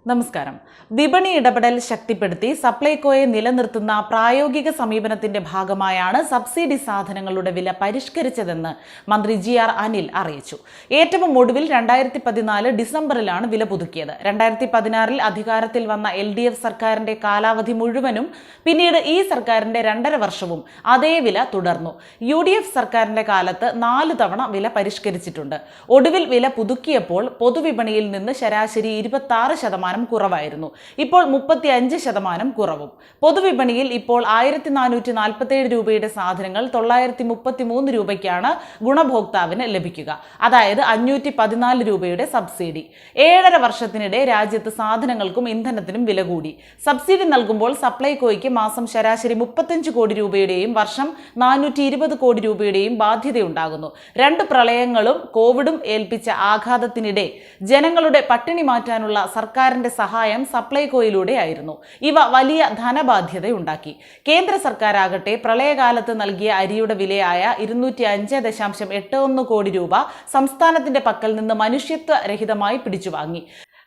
നമസ്കാരം. വിപണി ഇടപെടൽ ശക്തിപ്പെടുത്തി സപ്ലൈകോയെ നിലനിർത്തുന്ന പ്രായോഗിക സമീപനത്തിന്റെ ഭാഗമായാണ് സബ്സിഡി സാധനങ്ങളുടെ വില പരിഷ്കരിച്ചതെന്ന് മന്ത്രി ജി.ആർ. അനിൽ അറിയിച്ചു. ഏറ്റവും ഒടുവിൽ 2014 ഡിസംബറിലാണ് വില പുതുക്കിയത്. 2016 അധികാരത്തിൽ വന്ന LDF സർക്കാരിന്റെ കാലാവധി മുഴുവനും പിന്നീട് ഈ സർക്കാരിന്റെ 2.5 വർഷവും അതേ വില തുടർന്നു. UDF സർക്കാരിന്റെ കാലത്ത് 4 തവണ വില പരിഷ്കരിച്ചിട്ടുണ്ട്. ഒടുവിൽ വില പുതുക്കിയപ്പോൾ പൊതുവിപണിയിൽ നിന്ന് ശരാശരി 26% കുറവായിരുന്നു. ഇപ്പോൾ 35% കുറവും. പൊതുവിപണിയിൽ ഇപ്പോൾ 1447 രൂപയുടെ സാധനങ്ങൾ 933 രൂപയ്ക്കാണ് ഗുണഭോക്താവിന് ലഭിക്കുക. അതായത് 514 രൂപയുടെ സബ്സിഡി. 7.5 വർഷത്തിനിടെ രാജ്യത്ത് സാധനങ്ങൾക്കും ഇന്ധനത്തിനും വില കൂടി. സബ്സിഡി നൽകുമ്പോൾ സപ്ലൈകോയ്ക്ക് മാസം ശരാശരി 35 കോടി രൂപയുടെയും വർഷം 420 കോടി രൂപയുടെയും ബാധ്യതയുണ്ടാകുന്നു. 2 പ്രളയങ്ങളും കോവിഡും ഏൽപ്പിച്ച ആഘാതത്തിനിടെ ജനങ്ങളുടെ പട്ടിണി മാറ്റാനുള്ള സർക്കാരിന്റെ സഹായം സപ്ലൈകോയിലൂടെയായിരുന്നു. ഇവ വലിയ ധനബാധ്യതയുണ്ടാക്കി. കേന്ദ്ര സർക്കാരാകട്ടെ പ്രളയകാലത്ത് നൽകിയ അരിയുടെ വിലയായ 205.81 കോടി രൂപ സംസ്ഥാനത്തിന്റെ പക്കൽ നിന്ന് മനുഷ്യത്വ രഹിതമായി പിടിച്ചുവാങ്ങി.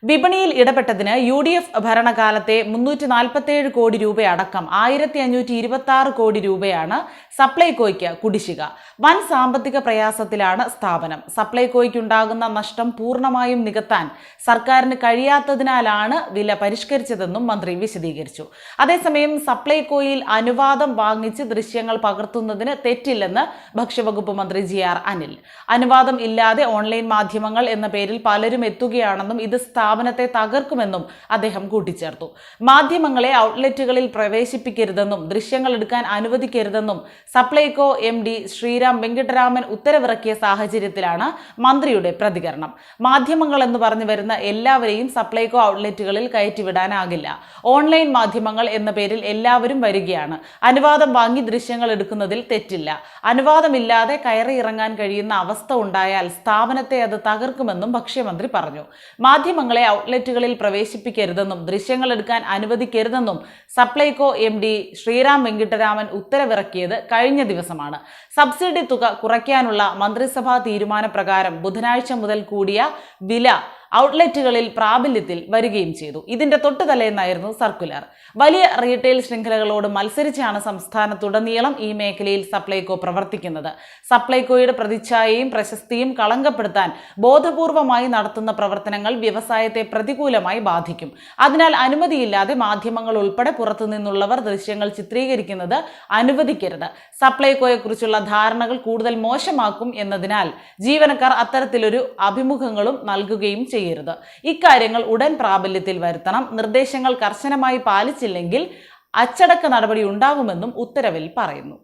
വിപണിയിൽ ഇടപെട്ടതിന് UDF ഭരണകാലത്തെ 347 കോടി രൂപയടക്കം 1526 കോടി രൂപയാണ് സപ്ലൈകോയ്ക്ക് കുടിശ്ശിക. വൻ സാമ്പത്തിക പ്രയാസത്തിലാണ് സ്ഥാപനം. സപ്ലൈകോയ്ക്കുണ്ടാകുന്ന നഷ്ടം പൂർണ്ണമായും നികത്താൻ സർക്കാരിന് കഴിയാത്തതിനാലാണ് വില പരിഷ്കരിച്ചതെന്നും മന്ത്രി വിശദീകരിച്ചു. അതേസമയം സപ്ലൈകോയിൽ അനുവാദം വാങ്ങിച്ച് ദൃശ്യങ്ങൾ പകർത്തുന്നതിന് തെറ്റില്ലെന്ന് ഭക്ഷ്യവകുപ്പ് മന്ത്രി ജി.ആർ. അനിൽ. അനുവാദം ഇല്ലാതെ ഓൺലൈൻ മാധ്യമങ്ങൾ എന്ന പേരിൽ പലരും എത്തുകയാണെന്നും ഇത് സ്ഥാപനത്തെ തകർക്കുമെന്നും അദ്ദേഹം കൂട്ടിച്ചേർത്തു. മാധ്യമങ്ങളെ ഔട്ട്ലെറ്റുകളിൽ പ്രവേശിപ്പിക്കരുതെന്നും ദൃശ്യങ്ങൾ എടുക്കാൻ അനുവദിക്കരുതെന്നും സപ്ലൈകോ MD ശ്രീറാം വെങ്കിട്ടരാമൻ ഉത്തരവിറക്കിയ സാഹചര്യത്തിലാണ് മന്ത്രിയുടെ പ്രതികരണം. മാധ്യമങ്ങൾ എന്ന് പറഞ്ഞു വരുന്ന എല്ലാവരെയും സപ്ലൈകോ ഔട്ട്ലെറ്റുകളിൽ കയറ്റിവിടാനാകില്ല. ഓൺലൈൻ മാധ്യമങ്ങൾ എന്ന പേരിൽ എല്ലാവരും വരികയാണ്. അനുവാദം വാങ്ങി ദൃശ്യങ്ങൾ എടുക്കുന്നതിൽ തെറ്റില്ല. അനുവാദമില്ലാതെ കയറി ഇറങ്ങാൻ കഴിയുന്ന അവസ്ഥ ഉണ്ടായാൽ സ്ഥാപനത്തെ അത് തകർക്കുമെന്നും ഭക്ഷ്യമന്ത്രി പറഞ്ഞു. മാധ്യമങ്ങളെ ഔട്ട്ലെറ്റുകളിൽ പ്രവേശിപ്പിക്കരുതെന്നും ദൃശ്യങ്ങൾ എടുക്കാൻ അനുവദിക്കരുതെന്നും സപ്ലൈകോ MD ശ്രീറാം വെങ്കിട്ടരാമൻ ഉത്തരവിറക്കിയത് കഴിഞ്ഞ ദിവസമാണ്. സബ്സിഡി തുക കുറയ്ക്കാനുള്ള മന്ത്രിസഭാ തീരുമാനപ്രകാരം ബുധനാഴ്ച മുതൽ കൂടിയ വില ഔട്ട്ലെറ്റുകളിൽ പ്രാബല്യത്തിൽ വരികയും ചെയ്തു. ഇതിന്റെ തൊട്ടുതലേന്നായിരുന്നു സർക്കുലർ. വലിയ റീറ്റെയിൽ ശൃംഖലകളോട് മത്സരിച്ചാണ് സംസ്ഥാനത്തുടനീളം ഈ മേഖലയിൽ സപ്ലൈകോ പ്രവർത്തിക്കുന്നത്. സപ്ലൈകോയുടെ പ്രതിച്ഛായയും പ്രശസ്തിയും കളങ്കപ്പെടുത്താൻ ബോധപൂർവമായി നടത്തുന്ന പ്രവർത്തനങ്ങൾ വ്യവസായത്തെ പ്രതികൂലമായി ബാധിക്കും. അതിനാൽ അനുമതിയില്ലാതെ മാധ്യമങ്ങൾ ഉൾപ്പെടെ പുറത്തുനിന്നുള്ളവർ ദൃശ്യങ്ങൾ ചിത്രീകരിക്കുന്നത് അനുവദിക്കരുത്. സപ്ലൈകോയെക്കുറിച്ചുള്ള ധാരണകൾ കൂടുതൽ മോശമാക്കും എന്നതിനാൽ ജീവനക്കാർ അത്തരത്തിലൊരു അഭിമുഖങ്ങളും നൽകുകയും ചെയ്യരുത്. ഇക്കാര്യങ്ങൾ ഉടൻ പ്രാബല്യത്തിൽ വരുത്തണം. നിർദ്ദേശങ്ങൾ കർശനമായി പാലിച്ചില്ലെങ്കിൽ അച്ചടക്ക നടപടി ഉണ്ടാകുമെന്നും ഉത്തരവിൽ പറയുന്നു.